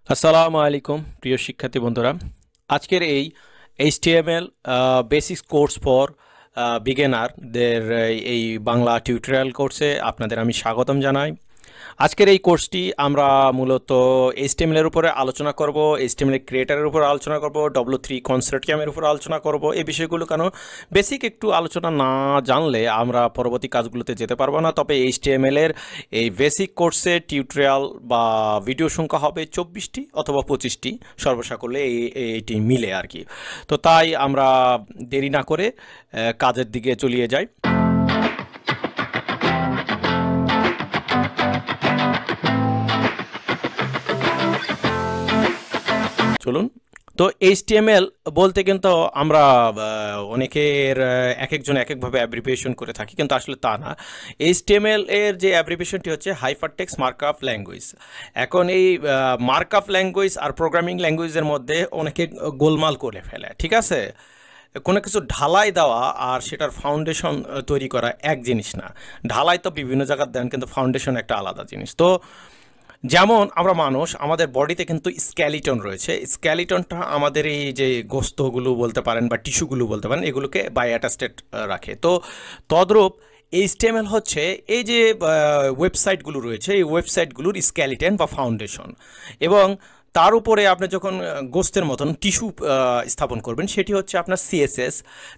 আসসালামু আলাইকুম প্রিয় শিক্ষার্থী বন্ধুরা। আজকের এই এইচটিএমএল বেসিক্স কোর্স ফর বিগিনারদের এই বাংলা টিউটোরিয়াল কোর্সে আপনাদের আমি স্বাগতম জানাই। আজকের এই কোর্সটি আমরা মূলত এইচটিএমএল এর উপরে আলোচনা করব, এইচটিএমএল ক্রিয়েটারের উপর আলোচনা করব, W3 কনসোর্টিয়ামের উপর আলোচনা করব। এই বিষয়গুলো কেন বেসিক একটু আলোচনা না জানলে আমরা পরবর্তী কাজগুলোতে যেতে পারবো না। তবে এইচটিএমএল এর এই বেসিক কোর্সে টিউটোরিয়াল বা ভিডিও সংখ্যা হবে 24টি অথবা 25টি, সর্বসাকুল্যে এইটি মিলে আর কি। তো তাই আমরা দেরি না করে কাজের দিকে চলিয়ে যাই। চলুন। তো এইচটিএমএল বলতে কিন্তু আমরা অনেকের এক একজন এক একভাবে অ্যাব্রিভিয়েশন করে থাকি, কিন্তু আসলে তা না। এইচটিএমএল এর যে অ্যাব্রিভিয়েশনটি হচ্ছে হাইপারটেক্সট মার্কআপ ল্যাঙ্গুয়েজ। এখন এই মার্কআপ ল্যাঙ্গুয়েজ আর প্রোগ্রামিং ল্যাঙ্গুয়েজের মধ্যে অনেকে গোলমাল করে ফেলে, ঠিক আছে? কোনো কিছু ঢালাই দেওয়া আর সেটার ফাউন্ডেশন তৈরি করা এক জিনিস না। ঢালাই তো বিভিন্ন জায়গায় দেন, কিন্তু ফাউন্ডেশন একটা আলাদা জিনিস। তো যেমন আমরা মানুষ, আমাদের বডিতে কিন্তু স্ক্যালিটন রয়েছে। স্ক্যালিটনটা আমাদের এই যে গোস্তগুলো বলতে পারেন বা টিস্যুগুলো বলতে পারেন, এগুলোকে বায়োঅ্যাটাচড রাখে। তো তদ্রূপ এইচটিএমএল হচ্ছে এই যে ওয়েবসাইটগুলো রয়েছে, এই ওয়েবসাইটগুলোর স্ক্যালিটন বা ফাউন্ডেশন। এবং তার উপরে আপনি যখন গোস্তের মতন টিস্যু স্থাপন করবেন, সেটি হচ্ছে আপনার সিএসএস।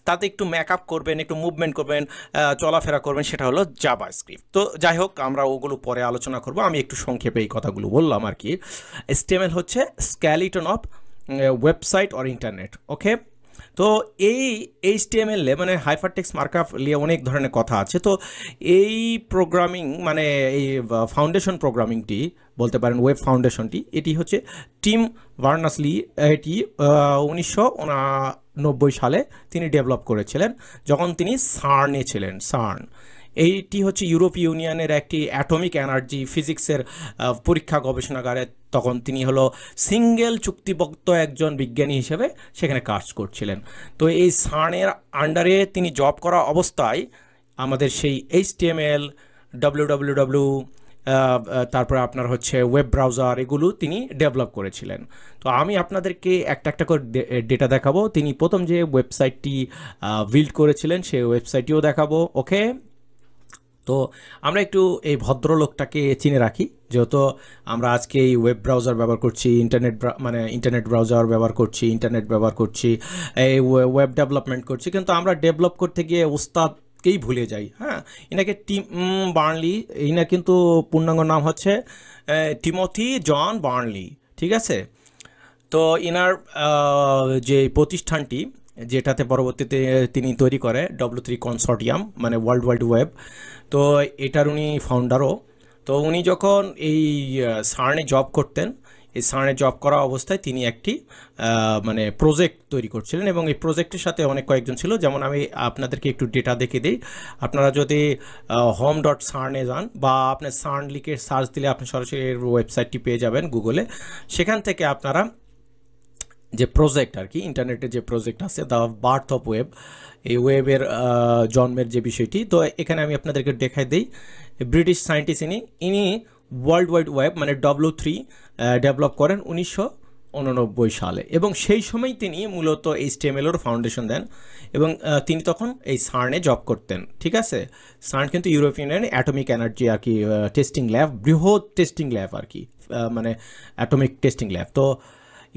তাতে একটু মেকআপ করবেন, একটু মুভমেন্ট করবেন, চলাফেরা করবেন, সেটা হলো জাভাস্ক্রিপ্ট। তো যাই হোক, আমরা ওগুলো পরে আলোচনা করব। আমি একটু সংক্ষেপে এই কথাগুলো বললাম আর কি। এইচটিএমএল হচ্ছে skeleton of website or internet. Okay. তো এই এইচটিএমএল মানে হাইপারটেক্সট মার্কআপ নিয়ে অনেক ধরনের কথা আছে। তো এই প্রোগ্রামিং মানে এই ফাউন্ডেশন প্রোগ্রামিংটি বলতে পারেন, ওয়েব ফাউন্ডেশনটি, এটি হচ্ছে টিম বার্নার্স-লি এটি 1989 সালে তিনি ডেভেলপ করেছিলেন, যখন তিনি সার্নে ছিলেন। সার্ন এইটি হচ্ছে ইউরোপীয় ইউনিয়নের একটি অ্যাটমিক এনার্জি ফিজিক্সের পরীক্ষা গবেষণাগারে। তখন তিনি হলো সিঙ্গেল চুক্তিবদ্ধ একজন বিজ্ঞানী হিসেবে সেখানে কাজ করছিলেন। তো এই সার্নের আন্ডারে তিনি জব করা অবস্থায় আমাদের সেই এইচটিএমএল, www, তারপরে আপনার হচ্ছে ওয়েব ব্রাউজার, এগুলো তিনি ডেভেলপ করেছিলেন। তো আমি আপনাদেরকে একটা একটা করে ডেটা দেখাবো। তিনি প্রথম যে ওয়েবসাইটটি বিল্ড করেছিলেন সেই ওয়েবসাইটটিও দেখাবো। ওকে। তো আমরা একটু এই ভদ্রলোকটাকে চিনে রাখি, যেহেতু আমরা আজকে এই ওয়েব ব্রাউজার ব্যবহার করছি, ইন্টারনেট ব্রাউজার ব্যবহার করছি, ইন্টারনেট ব্যবহার করছি, এই ওয়েব ডেভেলপমেন্ট করছি, কিন্তু আমরা ডেভেলপ করতে গিয়ে উস্তাদকেই ভুলে যাই। হ্যাঁ, এনাকে টিম বার্নলি, ইনা কিন্তু পূর্ণাঙ্গ নাম হচ্ছে টিমোথি জন বার্নলি, ঠিক আছে? তো ইনার যে প্রতিষ্ঠানটি, যেটাতে পরবর্তীতে তিনি তৈরি করে W3 কনসোর্টিয়াম, মানে ওয়ার্ল্ড ওয়াইড ওয়েব, তো এটার উনি ফাউন্ডারও। তো উনি যখন এই সার্নে জব করতেন, এই সার্নে জব করা অবস্থায় তিনি একটি মানে প্রজেক্ট তৈরি করছিলেন, এবং এই প্রজেক্টের সাথে অনেক কয়েকজন ছিল। যেমন আমি আপনাদেরকে একটু ডেটা দেখে দিই। আপনারা যদি home.cern-এ যান বা আপনি সার্ন লিখে সার্চ দিলে আপনি সরাসরি ওয়েবসাইটটি পেয়ে যাবেন গুগলে। সেখান থেকে আপনারা যে প্রজেক্ট আর কি, ইন্টারনেটের যে প্রজেক্ট আছে, দ্য বার্থ অফ ওয়েব, এই ওয়েবের জন্মের যে বিষয়টি, তো এখানে আমি আপনাদেরকে দেখাই দিই। ব্রিটিশ সায়েন্টিস্ট ইনি ওয়ার্ল্ড ওয়াইড ওয়েব মানে W3 ডেভেলপ করেন 1989 সালে, এবং সেই সময় তিনি মূলত এইচটিএমএলের ফাউন্ডেশন দেন, এবং তিনি তখন এই সার্নে জব করতেন, ঠিক আছে? সার্ন কিন্তু ইউরোপিয়ান অ্যাটমিক এনার্জি আর কি টেস্টিং ল্যাব, বৃহৎ টেস্টিং ল্যাব আর কি, মানে অ্যাটমিক টেস্টিং ল্যাব। তো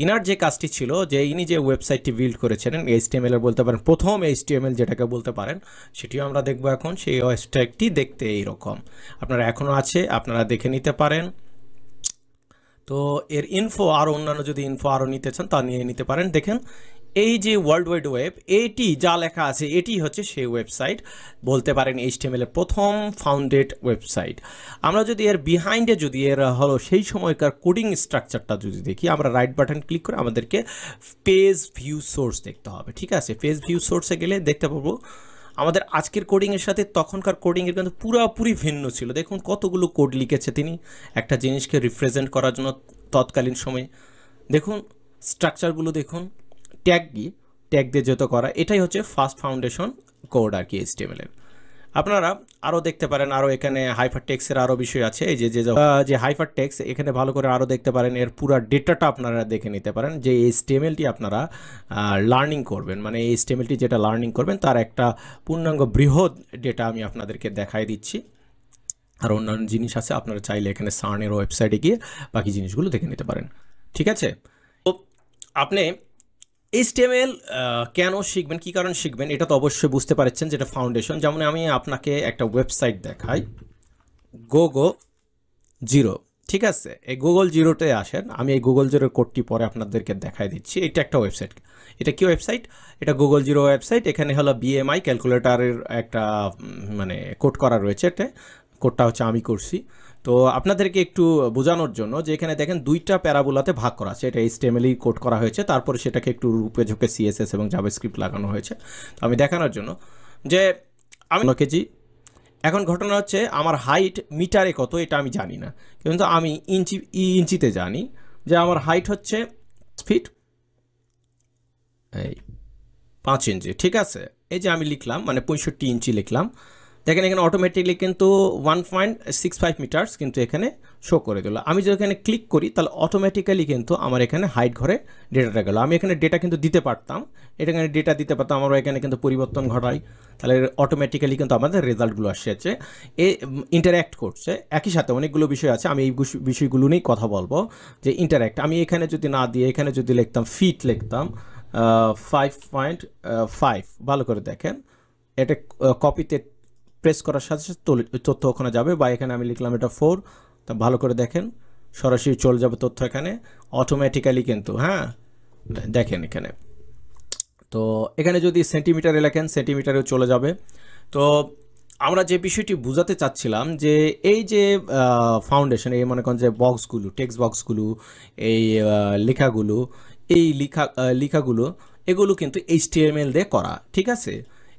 ইনার যে কাজটি ছিল, যে ইনি যে ওয়েবসাইটটি বিল্ড করেছিলেন এইচটিএমএল এর বলতে পারেন প্রথম এইচটিএমএল যেটাকে বলতে পারেন, সেটিও আমরা দেখব এখন। সেই ওয়েবসাইটটি দেখতে এইরকম, আপনারা এখনও আছে, আপনারা দেখে নিতে পারেন। তো এর ইনফো আরও, অন্যান্য যদি ইনফো আরও নিতে চান তা নিয়ে নিতে পারেন। দেখেন, এই যে ওয়ার্ল্ড ওয়াইড ওয়েব, এটি যা লেখা আছে এটি হচ্ছে সেই ওয়েবসাইট, বলতে পারেন এইচটিএমএল এর প্রথম ফাউন্ডেড ওয়েবসাইট। আমরা যদি এর বিহাইন্ডে যদি এর হলো সেই সময়কার কোডিং স্ট্রাকচারটা যদি দেখি, আমরা রাইট বাটন ক্লিক করে আমাদেরকে পেজ ভিউ সোর্স দেখতে হবে, ঠিক আছে? পেজ ভিউ সোর্সে গেলে দেখতে পাবো আমাদের আজকের কোডিংয়ের সাথে তখনকার কোডিংয়ের কিন্তু পুরোপুরি ভিন্ন ছিল। দেখুন কতগুলো কোড লিখেছে তিনি একটা জিনিসকে রিপ্রেজেন্ট করার জন্য তৎকালীন সময়ে। দেখুন স্ট্রাকচারগুলো, দেখুন ট্যাগ দিয়ে যত করা, এটাই হচ্ছে ফার্স্ট ফাউন্ডেশন কোড আর কি এইচটিএমএল এর। আপনারা আরও দেখতে পারেন, আরও এখানে হাইপার টেক্সের আরও বিষয় আছে। এই যে হাইপার টেক্স, এখানে ভালো করে আরও দেখতে পারেন, এর পুরো ডেটাটা আপনারা দেখে নিতে পারেন, যে HTML-টি আপনারা লার্নিং করবেন, মানে এই HTML-টি যেটা লার্নিং করবেন তার একটা পূর্ণাঙ্গ বৃহৎ ডেটা আমি আপনাদেরকে দেখাই দিচ্ছি। আর অন্যান্য জিনিস আছে, আপনারা চাইলে এখানে সার্নের ওয়েবসাইটে গিয়ে বাকি জিনিসগুলো দেখে নিতে পারেন। ঠিক আছে, তো আপনি HTML কেন শিখবেন, কী কারণ শিখবেন, এটা তো অবশ্যই বুঝতে পারছেন, যেটা ফাউন্ডেশন। যেমন আমি আপনাকে একটা ওয়েবসাইট দেখাই, গোগো জিরো। ঠিক আছে, এই গুগল জিরোতে আসেন, আমি এই গুগল জিরোর কোডটি পরে আপনাদেরকে দেখাই দিচ্ছি। এটা একটা ওয়েবসাইট। এটা কি ওয়েবসাইট? এটা গুগল জিরো ওয়েবসাইট। এখানে হলো BMI ক্যালকুলেটারের একটা মানে কোড করা রয়েছে। এটা কোডটা হচ্ছে আমি করছি। তো আপনাদেরকে একটু বোঝানোর জন্য, যে এখানে দেখেন দুইটা প্যারাবোলাতে ভাগ করা আছে, এটা HTML-ই কোড করা হয়েছে, তারপরে সেটাকে একটু রূপে ঝুঁকে CSS এবং জাভাস্ক্রিপ্ট লাগানো হয়েছে। তো আমি দেখানোর জন্য যে আমি কেজি, এখন ঘটনা হচ্ছে আমার হাইট মিটারে কত এটা আমি জানি না, কিন্তু আমি ইঞ্চিতে জানি যে আমার হাইট হচ্ছে ফিট এই 5 ইঞ্চি। ঠিক আছে, এই যে আমি লিখলাম মানে 65 ইঞ্চি লিখলাম। দেখেন এখানে অটোমেটিকলি কিন্তু 1.65 মিটার্স কিন্তু এখানে শো করে দিল। আমি যদি এখানে ক্লিক করি তাহলে অটোমেটিক্যালি কিন্তু আমার এখানে হাইট ঘরে ডেটাটা গেল। আমি এখানে ডেটা কিন্তু দিতে পারতাম, এটা এখানে ডেটা দিতে পারতাম, আমরা এখানে কিন্তু পরিবর্তন ঘটাই, তাহলে অটোমেটিক্যালি কিন্তু আমাদের রেজাল্টগুলো আসছে, এ ইন্টারঅ্যাক্ট করছে। একই সাথে অনেকগুলো বিষয় আছে, আমি এই বিষয়গুলো নিয়েই কথা বলবো। যে ইন্টারঅ্যাক্ট, আমি এখানে যদি না দিয়ে এখানে যদি লিখতাম ফিট, লিখতাম 5.5, ভালো করে দেখেন এটা কপিতে প্রেস করার সাথে সাথে তথ্য ওখানে যাবে। বা এখানে আমি লিখলাম এটা 4, তা ভালো করে দেখেন সরাসরি চলে যাবে তথ্য এখানে অটোমেটিক্যালি কিন্তু। হ্যাঁ, দেখেন এখানে, তো এখানে যদি সেন্টিমিটারে লেখেন সেন্টিমিটারেও চলে যাবে। তো আমরা যে বিষয়টি বোঝাতে চাচ্ছিলাম, যে এই যে ফাউন্ডেশন, এই মনে করেন যে বক্সগুলো, টেক্সট বক্সগুলো, এই লেখাগুলো, এই লেখাগুলো এগুলো কিন্তু HTML দিয়ে করা। ঠিক আছে,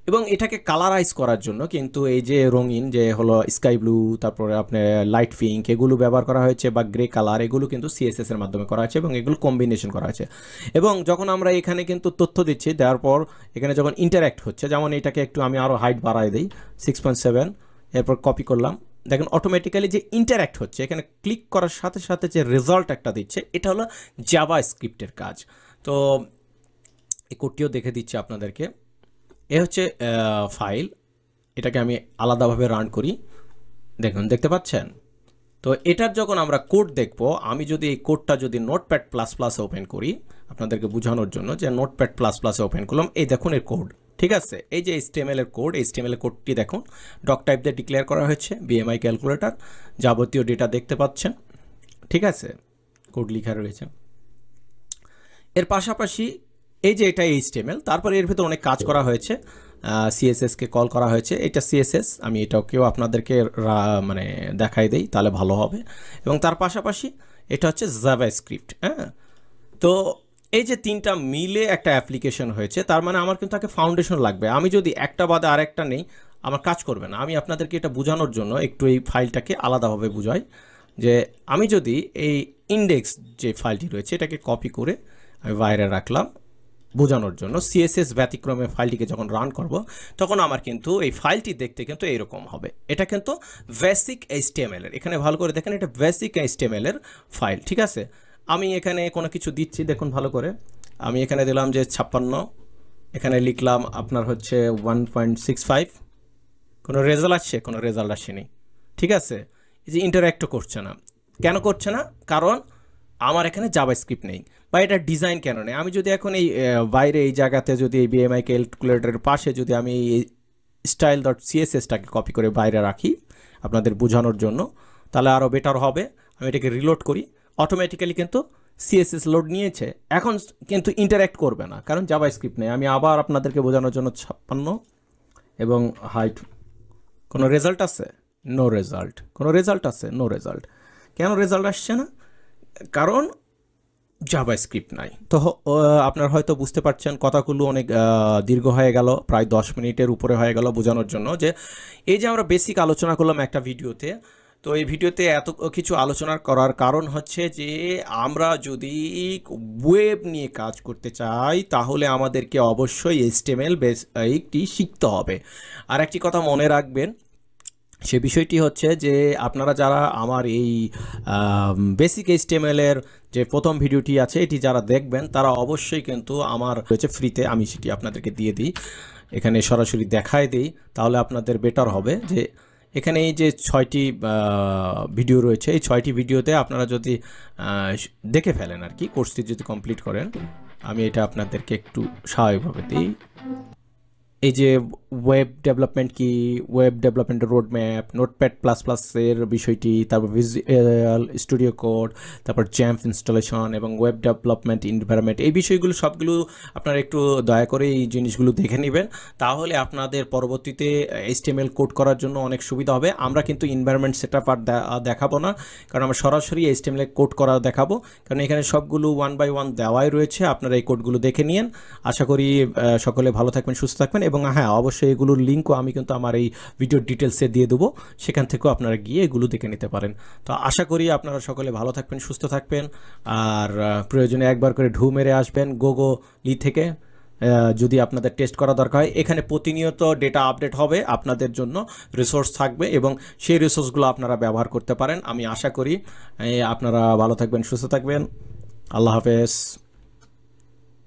এবং এটাকে কালারাইজ করার জন্য কিন্তু এই যে রঙিন, যে হলো স্কাই ব্লু, তারপরে আপনার লাইট পিঙ্ক, এগুলো ব্যবহার করা হয়েছে, বা গ্রে কালার, এগুলো কিন্তু CSS এর মাধ্যমে করা হয়েছে, এবং এগুলো কম্বিনেশন করা হয়েছে। এবং যখন আমরা এখানে কিন্তু তথ্য দিচ্ছি, দেওয়ার পর এখানে যখন ইন্টারঅ্যাক্ট হচ্ছে, যেমন এটাকে একটু আমি আরও হাইট বাড়াই দিই 6.7, এরপর কপি করলাম, দেখেন অটোমেটিক্যালি যে ইন্টারঅ্যাক্ট হচ্ছে, এখানে ক্লিক করার সাথে সাথে যে রেজাল্ট একটা দিচ্ছে, এটা হলো জাভাস্ক্রিপ্টের কাজ। তো এই কোডটিও দেখে দিচ্ছি আপনাদেরকে। এ হচ্ছে ফাইল, এটাকে আমি আলাদাভাবে রান করি, দেখুন দেখতে পাচ্ছেন। তো এটার যখন আমরা কোড দেখব, আমি যদি এই কোডটা যদি নোটপ্যাড প্লাস প্লাসে ওপেন করি আপনাদেরকে বোঝানোর জন্য, যে নোটপ্যাড প্লাস প্লাসে ওপেন করলাম, এই দেখুন এর কোড। ঠিক আছে, এই যে HTML এর কোড, HTML এর কোডটি দেখুন, ডক টাইপ দিয়ে ডিক্লেয়ার করা হয়েছে, BMI ক্যালকুলেটর, যাবতীয় ডেটা দেখতে পাচ্ছেন। ঠিক আছে, কোড লেখা রয়েছে। এর পাশাপাশি এই যে এটা HTML, তারপরে এর ভিতরে অনেক কাজ করা হয়েছে, CSS-কে কল করা হয়েছে। এটা CSS, আমি এটাকেও আপনাদেরকে মানে দেখাই দেই, তাহলে ভালো হবে। এবং তার পাশাপাশি এটা হচ্ছে জাভাস্ক্রিপ্ট। হ্যাঁ, তো এই যে তিনটা মিলে একটা অ্যাপ্লিকেশন হয়েছে, তার মানে আমার কিন্তু একটা ফাউন্ডেশন লাগবে। আমি যদি একটা বাদে আরেকটা নেই, আমার কাজ করবে না। আমি আপনাদেরকে এটা বোঝানোর জন্য একটু এই ফাইলটাকে আলাদাভাবে বুঝাই, যে আমি যদি এই ইন্ডেক্স যে ফাইলটি রয়েছে এটাকে কপি করে আমি বাইরে রাখলাম বোঝানোর জন্য, CSS ব্যতিক্রমে ফাইলটিকে যখন রান করব, তখন আমার কিন্তু এই ফাইলটি দেখতে কিন্তু এইরকম হবে। এটা কিন্তু বেসিক HTML এর, এখানে ভালো করে দেখেন, এটা বেসিক HTML এর ফাইল। ঠিক আছে, আমি এখানে কোনো কিছু দিচ্ছি, দেখুন ভালো করে, আমি এখানে দিলাম যে 56, এখানে লিখলাম আপনার হচ্ছে 1.65, কোনো রেজাল্ট আসছে? কোনো রেজাল্ট আসেনি। ঠিক আছে, এই যে ইন্টারঅ্যাক্টও করছে না, কেন করছে না? কারণ আমার এখানে জাভাস্ক্রিপ্ট নেই, বা এটা ডিজাইন কেন নেই। আমি যদি এখন এই বাইরে এই জায়গাতে যদি এই BMI ক্যালকুলেটরের পাশে যদি আমি এই style.css-টাকে কপি করে বাইরে রাখি আপনাদের বোঝানোর জন্য, তাহলে আরও বেটার হবে। আমি এটাকে রিলোড করি, অটোমেটিক্যালি কিন্তু CSS লোড নিয়েছে, এখন কিন্তু ইন্টারঅ্যাক্ট করবে না, কারণ জাভাস্ক্রিপ্ট নেই। আমি আবার আপনাদেরকে বোঝানোর জন্য 56 এবং হাইট, কোনো রেজাল্ট আছে? No result. কোনো রেজাল্ট আছে? No result. কেন রেজাল্ট আসছে না? কারণ জাভাস্ক্রিপ্ট নাই। তো আপনারা হয়তো বুঝতে পারছেন, কথাগুলো অনেক দীর্ঘ হয়ে গেল, প্রায় 10 মিনিটের উপরে হয়ে গেল বোঝানোর জন্য, যে এই যে আমরা বেসিক আলোচনা করলাম একটা ভিডিওতে, তো এই ভিডিওতে এত কিছু আলোচনা করার কারণ হচ্ছে যে আমরা যদি ওয়েব নিয়ে কাজ করতে চাই তাহলে আমাদেরকে অবশ্যই HTML বেসিকটি শিখতে হবে। আর একটি কথা মনে রাখবেন, সে বিষয়টি হচ্ছে যে আপনারা যারা আমার এই বেসিক HTML এর যে প্রথম ভিডিওটি আছে এটি যারা দেখবেন তারা অবশ্যই কিন্তু আমার হচ্ছে ফ্রিতে আমি সেটি আপনাদেরকে দিয়ে দিই, এখানে সরাসরি দেখায় দিই, তাহলে আপনাদের বেটার হবে। যে এখানে এই যে 6টি ভিডিও রয়েছে, এই 6টি ভিডিওতে আপনারা যদি দেখে ফেলেন আর কি, কোর্সটি যদি কমপ্লিট করেন, আমি এটা আপনাদেরকে একটু স্বাভাবিকভাবে দিই। এই যে ওয়েব ডেভেলপমেন্ট কি, ওয়েব ডেভেলপমেন্টের রোড ম্যাপ, নোটপ্যাড প্লাস প্লাসের বিষয়টি, তারপর ভিজুয়াল স্টুডিও কোড, তারপর জ্যাম্প ইনস্টলেশন এবং ওয়েব ডেভেলপমেন্ট এনভায়রনমেন্ট, এই বিষয়গুলো সবগুলো আপনারা একটু দয়া করে এই জিনিসগুলো দেখে নেবেন, তাহলে আপনাদের পরবর্তীতে HTML কোড করার জন্য অনেক সুবিধা হবে। আমরা কিন্তু এনভায়রনমেন্ট সেটআপ আর দেখাবো না, কারণ আমরা সরাসরি HTML কোড করা দেখাবো, কারণ এখানে সবগুলো 1 by 1 দেওয়াই রয়েছে। আপনারা এই কোডগুলো দেখে নিন। আশা করি সকলে ভালো থাকবেন, সুস্থ থাকবেন, এবং হ্যাঁ অবশ্যই এগুলোর লিঙ্কও আমি কিন্তু আমার এই ভিডিওর ডিটেলসে দিয়ে দেবো, সেখান থেকেও আপনারা গিয়ে এগুলো দেখে নিতে পারেন। তো আশা করি আপনারা সকলে ভালো থাকবেন, সুস্থ থাকবেন, আর প্রয়োজনে একবার করে ঢু মেরে আসবেন গুগলি থেকে যদি আপনাদের টেস্ট করা দরকার হয়। এখানে প্রতিনিয়ত ডেটা আপডেট হবে, আপনাদের জন্য রিসোর্স থাকবে এবং সেই রিসোর্সগুলো আপনারা ব্যবহার করতে পারেন। আমি আশা করি আপনারা ভালো থাকবেন, সুস্থ থাকবেন। আল্লাহ হাফেজ।